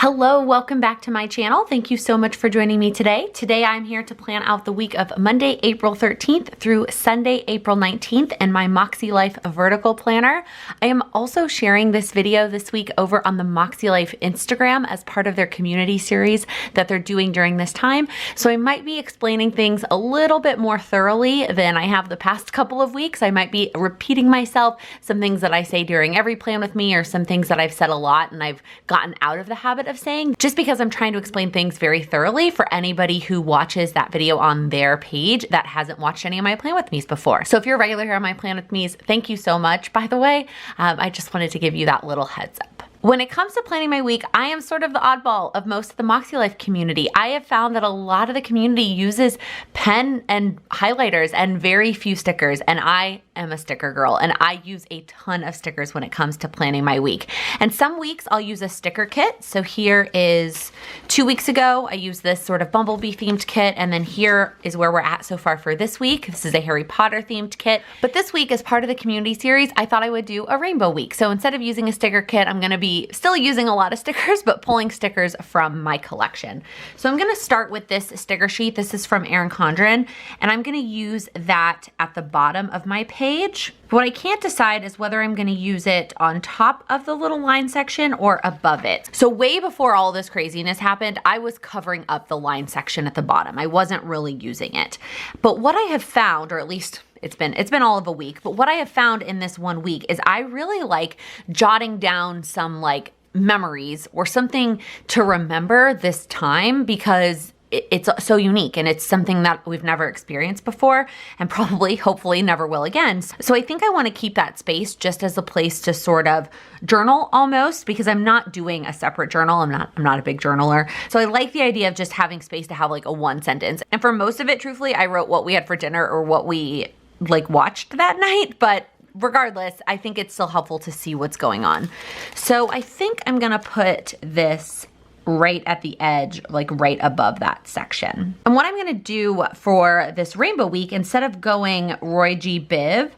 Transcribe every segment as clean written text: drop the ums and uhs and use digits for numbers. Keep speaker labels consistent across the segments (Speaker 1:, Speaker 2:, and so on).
Speaker 1: Hello, welcome back to my channel. Thank you so much for joining me today. Today I'm here to plan out the week of Monday, April 13th through Sunday, April 19th in my Makse Life Vertical Planner. I am also sharing this video this week over on the Makse Life Instagram as part of their community series that they're doing during this time. So I might be explaining things a little bit more thoroughly than I have the past couple of weeks. I might be repeating myself, some things that I say during every plan with me or some things that I've said a lot and I've gotten out of the habit of saying, just because I'm trying to explain things very thoroughly for anybody who watches that video on their page that hasn't watched any of my Plan With Me's before. So if you're a regular here on my Plan With Me's, thank you so much, by the way. I just wanted to give you that little heads up. When it comes to planning my week, I am sort of the oddball of most of the Makse Life community. I have found that a lot of the community uses pen and highlighters and very few stickers, and I am a sticker girl, and I use a ton of stickers when it comes to planning my week. And some weeks I'll use a sticker kit. So here is 2 weeks ago, I used this sort of Bumblebee themed kit, and then here is where we're at so far for this week. This is a Harry Potter themed kit. But this week, as part of the community series, I thought I would do a rainbow week. So instead of using a sticker kit, I'm gonna be still using a lot of stickers, but pulling stickers from my collection. So I'm gonna start with this sticker sheet. This is from Erin Condren, and I'm gonna use that at the bottom of my page. What I can't decide is whether I'm gonna use it on top of the little line section or above it. So way before all this craziness happened, I was covering up the line section at the bottom. I wasn't really using it. But what I have found, or at least it's been all of a week, but what I have found in this 1 week is I really like jotting down some like memories or something to remember this time, because it's so unique and it's something that we've never experienced before and probably, hopefully never will again. So I think I want to keep that space just as a place to sort of journal almost, because I'm not doing a separate journal. I'm not a big journaler. So I like the idea of just having space to have like a one sentence. And for most of it, truthfully, I wrote what we had for dinner or what we like watched that night, but regardless, I think it's still helpful to see what's going on. So I think I'm gonna put this right at the edge, like right above that section. And what I'm gonna do for this rainbow week, instead of going Roy G. Biv,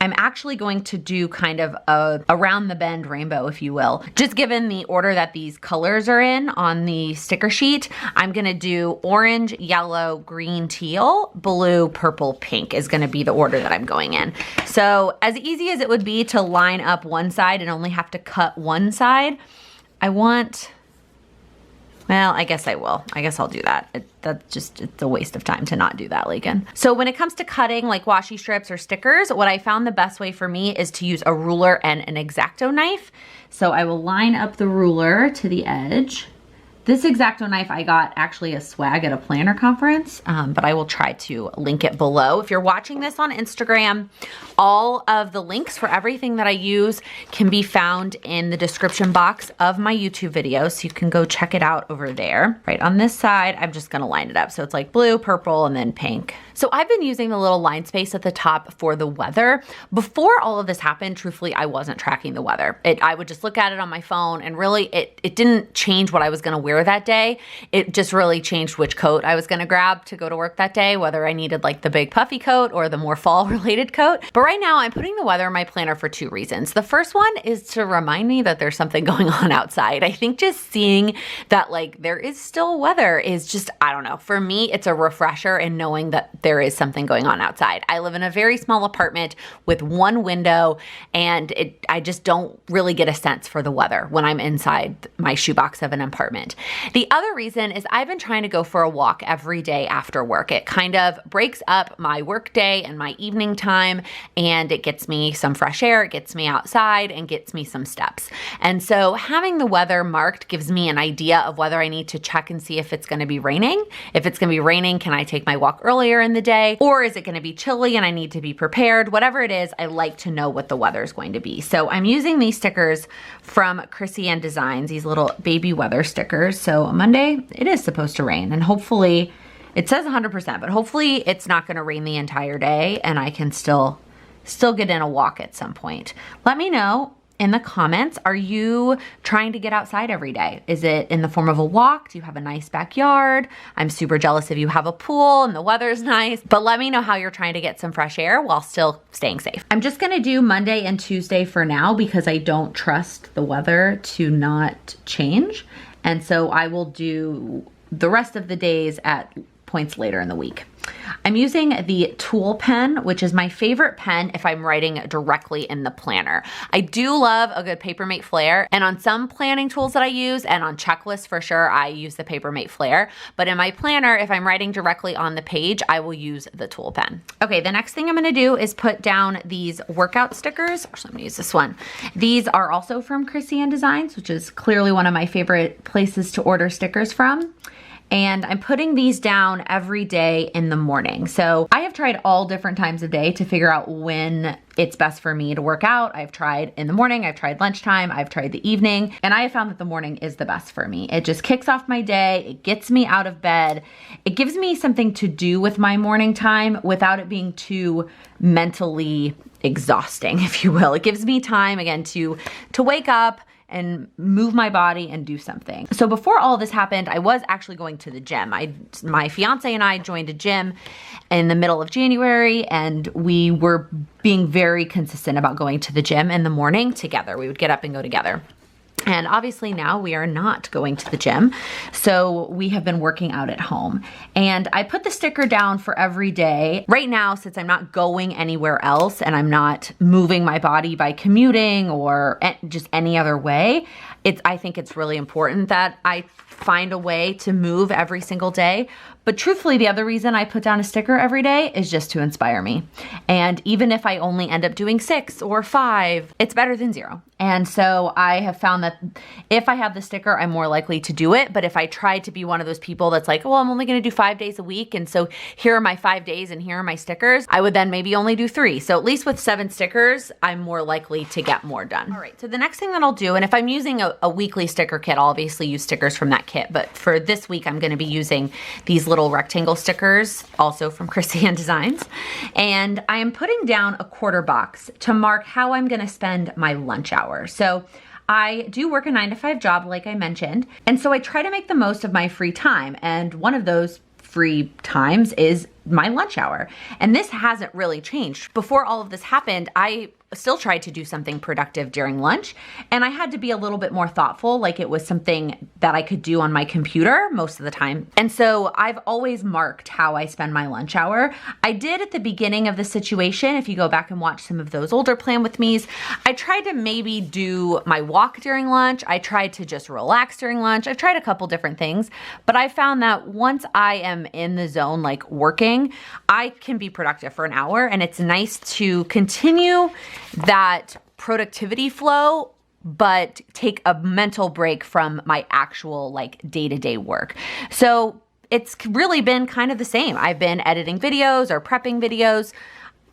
Speaker 1: I'm actually going to do kind of a around the bend rainbow, if you will. Just given the order that these colors are in on the sticker sheet, I'm gonna do orange, yellow, green, teal, blue, purple, pink is gonna be the order that I'm going in. So as easy as it would be to line up one side and only have to cut one side, well, I guess I will. I guess I'll do that. It's a waste of time to not do that, Laken. So when it comes to cutting like washi strips or stickers, what I found the best way for me is to use a ruler and an X-Acto knife. So I will line up the ruler to the edge. This X-Acto knife I got actually a swag at a planner conference, but I will try to link it below. If you're watching this on Instagram, all of the links for everything that I use can be found in the description box of my YouTube video, so you can go check it out over there. Right on this side, I'm just gonna line it up. So it's like blue, purple, and then pink. So I've been using the little line space at the top for the weather. Before all of this happened, truthfully, I wasn't tracking the weather. I would just look at it on my phone, and really it didn't change what I was gonna wear that day. It just really changed which coat I was gonna grab to go to work that day, whether I needed like the big puffy coat or the more fall related coat. But right now I'm putting the weather in my planner for two reasons. The first one is to remind me that there's something going on outside. I think just seeing that like there is still weather is just, I don't know, for me, it's a refresher in knowing that there is something going on outside. I live in a very small apartment with one window, and I just don't really get a sense for the weather when I'm inside my shoebox of an apartment. The other reason is I've been trying to go for a walk every day after work. It kind of breaks up my work day and my evening time, and it gets me some fresh air, it gets me outside, and gets me some steps. And so having the weather marked gives me an idea of whether I need to check and see if it's gonna be raining. If it's gonna be raining, can I take my walk earlier in the day? Or is it gonna be chilly and I need to be prepared? Whatever it is, I like to know what the weather is going to be. So I'm using these stickers from Chrissy Ann Designs, these little baby weather stickers. So Monday, it is supposed to rain, and hopefully, it says 100%, but hopefully it's not gonna rain the entire day and I can still get in a walk at some point. Let me know in the comments, are you trying to get outside every day? Is it in the form of a walk? Do you have a nice backyard? I'm super jealous if you have a pool and the weather's nice, but let me know how you're trying to get some fresh air while still staying safe. I'm just gonna do Monday and Tuesday for now because I don't trust the weather to not change. And so I will do the rest of the days at points later in the week. I'm using the Tool pen, which is my favorite pen if I'm writing directly in the planner. I do love a good Papermate Flair, and on some planning tools that I use and on checklists for sure, I use the Papermate Flair. But in my planner, if I'm writing directly on the page, I will use the Tool pen. Okay, the next thing I'm gonna do is put down these workout stickers. So I'm gonna use this one. These are also from Chrissy Designs, which is clearly one of my favorite places to order stickers from. And I'm putting these down every day in the morning. So I have tried all different times of day to figure out when it's best for me to work out. I've tried in the morning, I've tried lunchtime, I've tried the evening, and I have found that the morning is the best for me. It just kicks off my day, it gets me out of bed, it gives me something to do with my morning time without it being too mentally exhausting, if you will. It gives me time, again, to wake up and move my body and do something. So before all this happened, I was actually going to the gym. My fiance and I joined a gym in the middle of January, and we were being very consistent about going to the gym in the morning together. We would get up and go together. And obviously now we are not going to the gym, so we have been working out at home. And I put the sticker down for every day. Right now, since I'm not going anywhere else and I'm not moving my body by commuting or just any other way, I think it's really important that I find a way to move every single day. But truthfully, the other reason I put down a sticker every day is just to inspire me. And even if I only end up doing 6 or 5, it's better than 0. And so I have found that if I have the sticker, I'm more likely to do it. But if I try to be one of those people that's like, well, I'm only gonna do 5 days a week, and so here are my 5 days and here are my stickers, I would then maybe only do 3. So at least with 7 stickers, I'm more likely to get more done. All right, so the next thing that I'll do, and if I'm using a weekly sticker kit, I'll obviously use stickers from that kit. But for this week, I'm gonna be using these little rectangle stickers, also from Chrissy Designs. And I am putting down a quarter box to mark how I'm gonna spend my lunch hour. So I do work a 9-to-5 job, like I mentioned. And so I try to make the most of my free time. And one of those free times is my lunch hour. And this hasn't really changed. Before all of this happened, I still tried to do something productive during lunch, and I had to be a little bit more thoughtful, like it was something that I could do on my computer most of the time. And so I've always marked how I spend my lunch hour. I did at the beginning of the situation. If you go back and watch some of those older Plan With Me's, I tried to maybe do my walk during lunch. I tried to just relax during lunch. I've tried a couple different things, but I found that once I am in the zone, like working, I can be productive for an hour, and it's nice to continue that productivity flow, but take a mental break from my actual like day-to-day work. So it's really been kind of the same. I've been editing videos or prepping videos.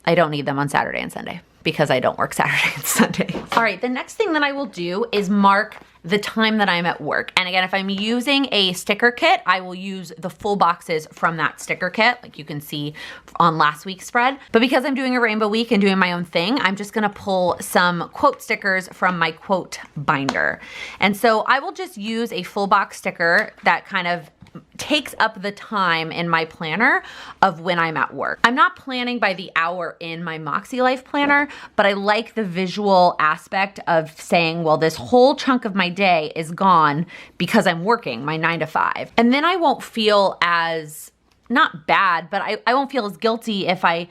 Speaker 1: I don't need them on Saturday and Sunday because I don't work Saturday and Sunday. All right, the next thing that I will do is mark the time that I'm at work. And again, if I'm using a sticker kit, I will use the full boxes from that sticker kit, like you can see on last week's spread. But because I'm doing a rainbow week and doing my own thing, I'm just gonna pull some quote stickers from my quote binder. And so I will just use a full box sticker that kind of takes up the time in my planner of when I'm at work. I'm not planning by the hour in my Makse Life planner, but I like the visual aspect of saying, well, this whole chunk of my day is gone because I'm working my 9 to 5. And then I won't feel as, not bad, but I won't feel as guilty if I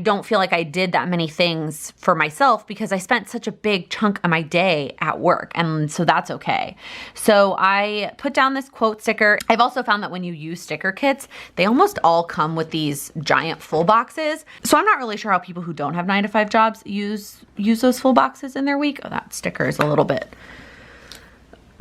Speaker 1: don't feel like I did that many things for myself because I spent such a big chunk of my day at work, and so that's okay. So I put down this quote sticker. I've also found that when you use sticker kits, they almost all come with these giant full boxes. So I'm not really sure how people who don't have 9 to 5 jobs use those full boxes in their week. Oh, that sticker is a little bit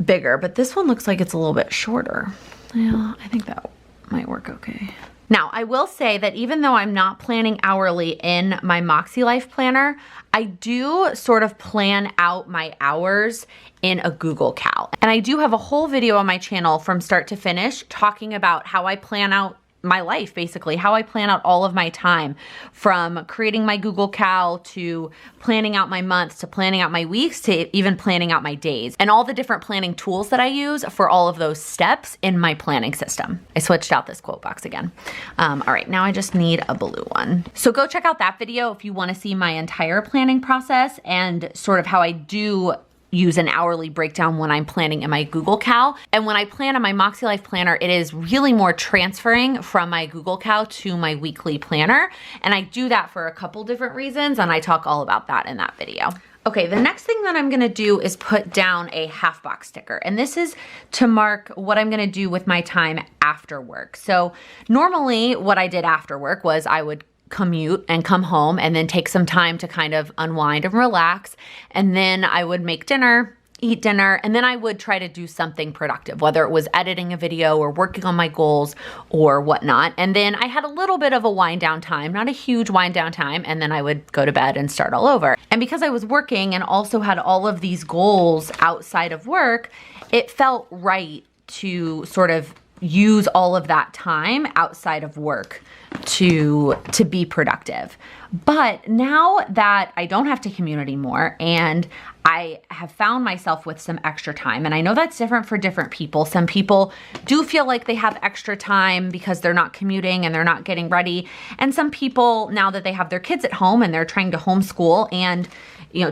Speaker 1: bigger, but this one looks like it's a little bit shorter. Yeah, I think that might work okay. Now, I will say that even though I'm not planning hourly in my Makse Life planner, I do sort of plan out my hours in a Google Cal. And I do have a whole video on my channel from start to finish talking about how I plan out my life, basically, how I plan out all of my time, from creating my Google Cal to planning out my months to planning out my weeks to even planning out my days, and all the different planning tools that I use for all of those steps in my planning system. I switched out this quote box again. All right, now I just need a blue one. So go check out that video if you want to see my entire planning process and sort of how I do use an hourly breakdown when I'm planning in my Google Cal. And when I plan in my Makse Life Planner, it is really more transferring from my Google Cal to my weekly planner. And I do that for a couple different reasons, and I talk all about that in that video. Okay, the next thing that I'm gonna do is put down a half box sticker. And this is to mark what I'm gonna do with my time after work. So normally what I did after work was I would commute and come home and then take some time to kind of unwind and relax. And then I would make dinner, eat dinner, and then I would try to do something productive, whether it was editing a video or working on my goals or whatnot. And then I had a little bit of a wind down time, not a huge wind down time, and then I would go to bed and start all over. And because I was working and also had all of these goals outside of work, it felt right to sort of use all of that time outside of work to be productive. But now that I don't have to commute anymore and I have found myself with some extra time, and I know that's different for different people. Some people do feel like they have extra time because they're not commuting and they're not getting ready. And some people, now that they have their kids at home and they're trying to homeschool and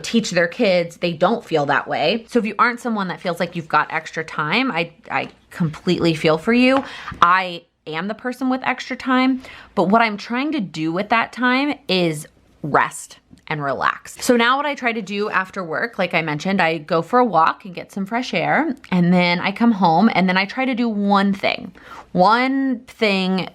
Speaker 1: teach their kids, they don't feel that way. So if you aren't someone that feels like you've got extra time, I completely feel for you. I am the person with extra time, but what I'm trying to do with that time is rest and relax. So now what I try to do after work, like I mentioned, I go for a walk and get some fresh air, and then I come home and then I try to do one thing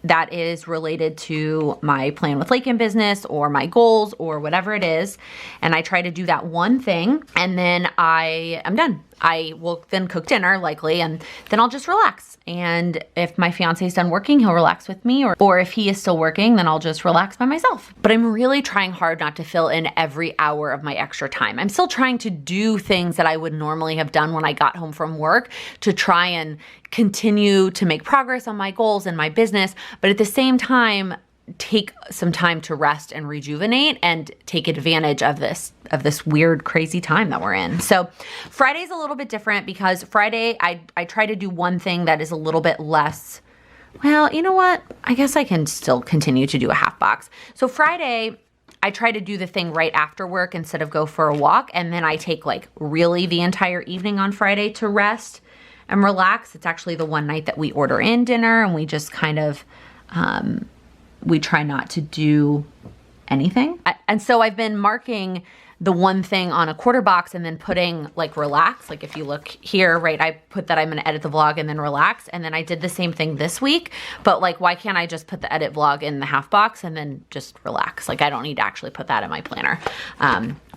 Speaker 1: that is related to my PlanwithLaken business or my goals or whatever it is. And I try to do that one thing, and then I am done. I will then cook dinner likely, and then I'll just relax. And if my fiance is done working, he'll relax with me, or if he is still working, then I'll just relax by myself. But I'm really trying hard not to fill in every hour of my extra time. I'm still trying to do things that I would normally have done when I got home from work to try and continue to make progress on my goals and my business, but at the same time, take some time to rest and rejuvenate and take advantage of this weird, crazy time that we're in. So Friday's a little bit different because Friday, I try to do one thing that is a little bit less, well, you know what? I guess I can still continue to do a half box. So Friday, I try to do the thing right after work instead of go for a walk. And then I take like really the entire evening on Friday to rest and relax. It's actually the one night that we order in dinner and we just kind of, we try not to do anything. And so I've been marking the one thing on a quarter box and then putting like relax. Like if you look here, right, I put that I'm gonna edit the vlog and then relax. And then I did the same thing this week, but like, why can't I just put the edit vlog in the half box and then just relax? Like I don't need to actually put that in my planner.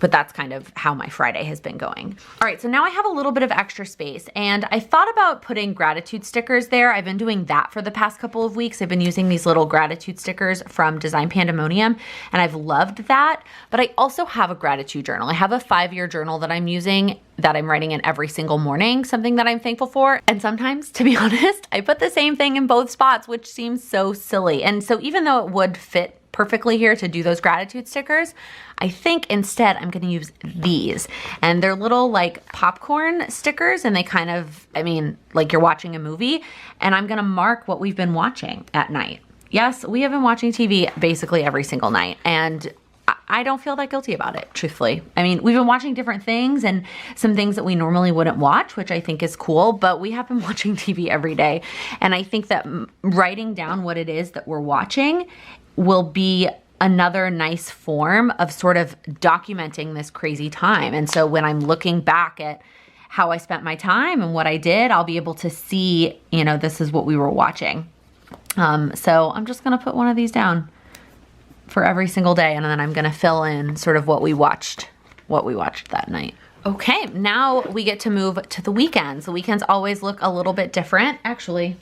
Speaker 1: But that's kind of how my Friday has been going. All right, so now I have a little bit of extra space and I thought about putting gratitude stickers there. I've been doing that for the past couple of weeks. I've been using these little gratitude stickers from Design Pandemonium and I've loved that. But I also have a gratitude journal. I have a 5-year journal that I'm using that I'm writing in every single morning, something that I'm thankful for. And sometimes, to be honest, I put the same thing in both spots, which seems so silly. And so even though it would fit perfectly here to do those gratitude stickers, I think instead I'm gonna use these. And they're little like popcorn stickers and they kind of, I mean, like you're watching a movie, and I'm gonna mark what we've been watching at night. Yes, we have been watching TV basically every single night, and I don't feel that guilty about it, truthfully. I mean, we've been watching different things and some things that we normally wouldn't watch, which I think is cool, but we have been watching TV every day. And I think that writing down what it is that we're watching will be another nice form of sort of documenting this crazy time. And so when I'm looking back at how I spent my time and what I did, I'll be able to see, this is what we were watching. So I'm just gonna put one of these down for every single day, and then I'm gonna fill in sort of what we watched that night. Okay, now we get to move to the weekends. The weekends always look a little bit different. Actually,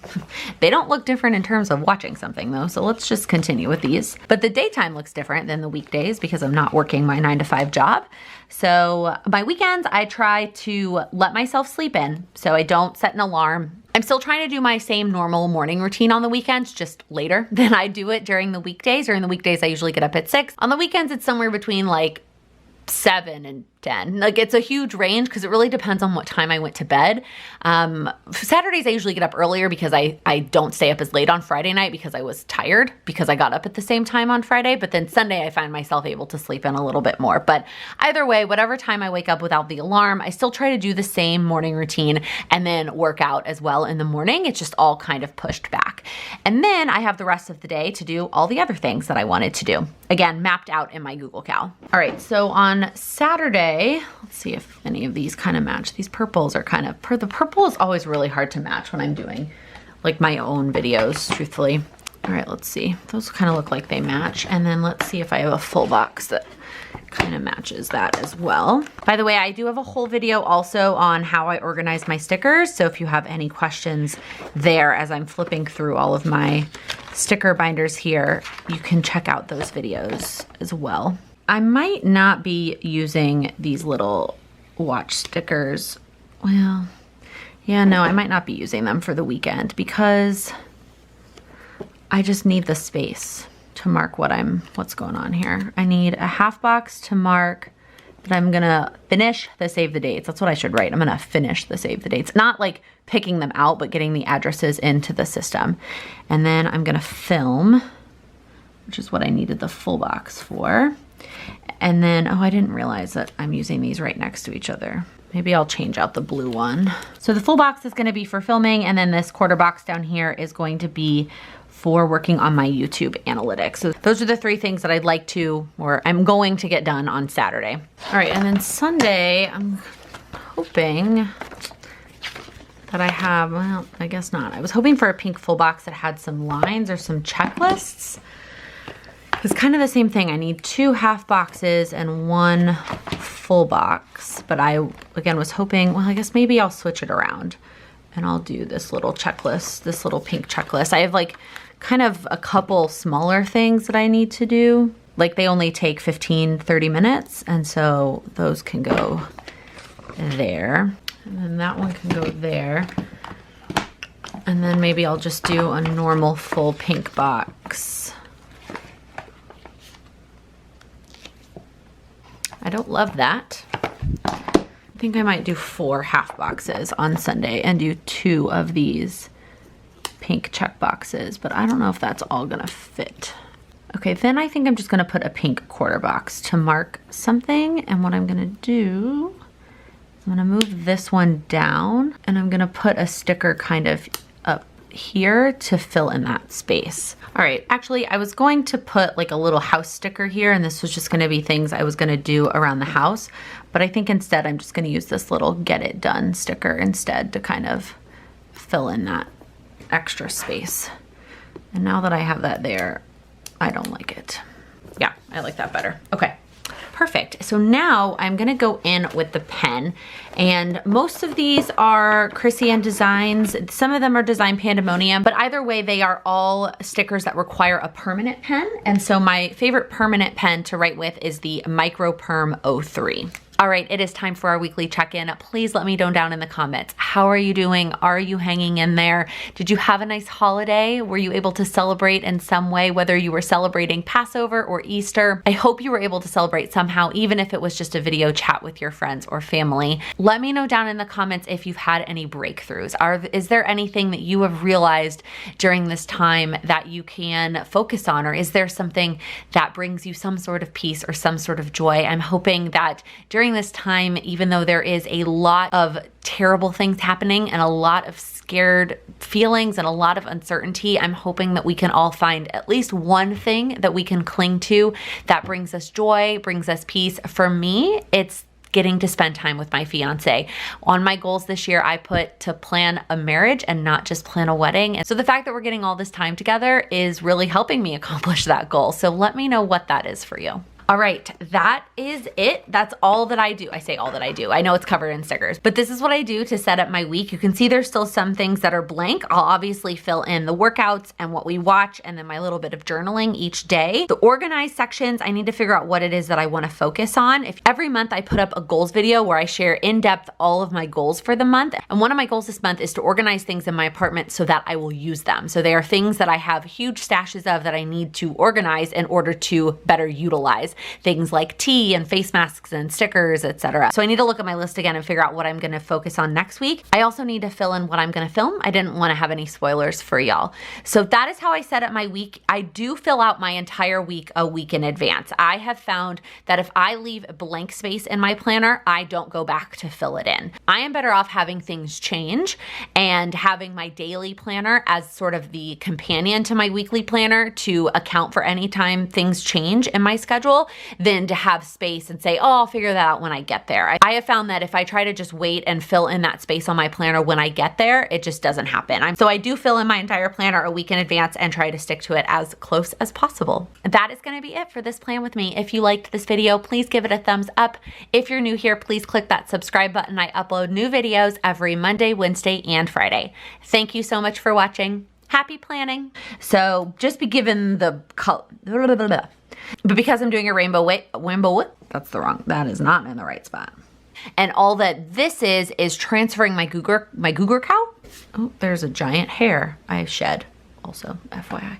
Speaker 1: they don't look different in terms of watching something though, so let's just continue with these. But the daytime looks different than the weekdays because I'm not working my 9-to-5 job. So my weekends, I try to let myself sleep in, so I don't set an alarm. I'm still trying to do my same normal morning routine on the weekends, just later than I do it during the weekdays. During the weekdays, I usually get up at 6. On the weekends, it's somewhere between like 7 and 10. Like it's a huge range because it really depends on what time I went to bed. Saturdays I usually get up earlier because I don't stay up as late on Friday night because I was tired because I got up at the same time on Friday. But then Sunday I find myself able to sleep in a little bit more. But either way, whatever time I wake up without the alarm, I still try to do the same morning routine and then work out as well in the morning. It's just all kind of pushed back. And then I have the rest of the day to do all the other things that I wanted to do. Again, mapped out in my Google Cal. All right, so on Saturday, let's see if any of these kind of match. These purples are kind of, the purple is always really hard to match when I'm doing like my own videos, truthfully. All right, let's see. Those kind of look like they match. And then let's see if I have a full box that kind of matches that as well. By the way, I do have a whole video also on how I organize my stickers. So if you have any questions there as I'm flipping through all of my sticker binders here, you can check out those videos as well. I might not be using these little watch stickers. Well, yeah, no, I might not be using them for the weekend because I just need the space to mark what's going on here. I need a half box to mark that I'm gonna finish the save the dates. That's what I should write. I'm gonna finish the save the dates. Not like picking them out, but getting the addresses into the system. And then I'm gonna film, which is what I needed the full box for. And then, oh, I didn't realize that I'm using these right next to each other. Maybe I'll change out the blue one. So the full box is gonna be for filming, and then this quarter box down here is going to be for working on my YouTube analytics. So those are the 3 things that I'd like to, or I'm going to get done on Saturday. All right, and then Sunday, I'm hoping that I have, well, I guess not. I was hoping for a pink full box that had some lines or some checklists. It's kind of the same thing. I need 2 half boxes and 1 full box, but I, again, was hoping, well, I guess maybe I'll switch it around and I'll do this little checklist, this little pink checklist. I have like kind of a couple smaller things that I need to do. Like they only take 15, 30 minutes. And so those can go there. And then that one can go there. And then maybe I'll just do a normal full pink box. I don't love that. I think I might do 4 half boxes on Sunday and do 2 of these pink check boxes, but I don't know if that's all gonna fit. Okay, then I think I'm just gonna put a pink quarter box to mark something. And what I'm gonna do, I'm gonna move this one down and I'm gonna put a sticker kind of up here to fill in that space. All right, actually I was going to put like a little house sticker here, and this was just gonna be things I was gonna do around the house, but I think instead I'm just gonna use this little get it done sticker instead to kind of fill in that extra space. And now that I have that there, I don't like it. Yeah, I like that better. Okay. Perfect. So now I'm gonna go in with the pen, and most of these are Chrissy and Designs. Some of them are Design Pandemonium, but either way, they are all stickers that require a permanent pen. And so my favorite permanent pen to write with is the Micro Perm 03. All right, it is time for our weekly check-in. Please let me know down in the comments. How are you doing? Are you hanging in there? Did you have a nice holiday? Were you able to celebrate in some way, whether you were celebrating Passover or Easter? I hope you were able to celebrate somehow, even if it was just a video chat with your friends or family. Let me know down in the comments if you've had any breakthroughs. Is there anything that you have realized during this time that you can focus on? Or is there something that brings you some sort of peace or some sort of joy? I'm hoping that during this time, even though there is a lot of terrible things happening and a lot of scared feelings and a lot of uncertainty, I'm hoping that we can all find at least one thing that we can cling to that brings us joy, brings us peace. For me, it's getting to spend time with my fiance. On my goals this year, I put to plan a marriage and not just plan a wedding. And so the fact that we're getting all this time together is really helping me accomplish that goal. So let me know what that is for you. All right, that is it. That's all that I do. I say all that I do. I know it's covered in stickers, but this is what I do to set up my week. You can see there's still some things that are blank. I'll obviously fill in the workouts and what we watch and then my little bit of journaling each day. The organized sections, I need to figure out what it is that I want to focus on. If every month I put up a goals video where I share in depth all of my goals for the month. And one of my goals this month is to organize things in my apartment so that I will use them. So they are things that I have huge stashes of that I need to organize in order to better utilize. supplies, things like tea and face masks and stickers, etc. So I need to look at my list again and figure out what I'm gonna focus on next week. I also need to fill in what I'm gonna film. I didn't wanna have any spoilers for y'all. So that is how I set up my week. I do fill out my entire week a week in advance. I have found that if I leave blank space in my planner, I don't go back to fill it in. I am better off having things change and having my daily planner as sort of the companion to my weekly planner to account for any time things change in my schedule than to have space and say, oh, I'll figure that out when I get there. I have found that if I try to just wait and fill in that space on my planner when I get there, it just doesn't happen. So I do fill in my entire planner a week in advance and try to stick to it as close as possible. That is going to be it for this plan with me. If you liked this video, please give it a thumbs up. If you're new here, please click that subscribe button. I upload new videos every Monday, Wednesday, and Friday. Thank you so much for watching. Happy planning. So just be given the color, but because I'm doing a rainbow that is not in the right spot. And all that this is transferring my Cougar cow. Oh, there's a giant hair I shed also, FYI.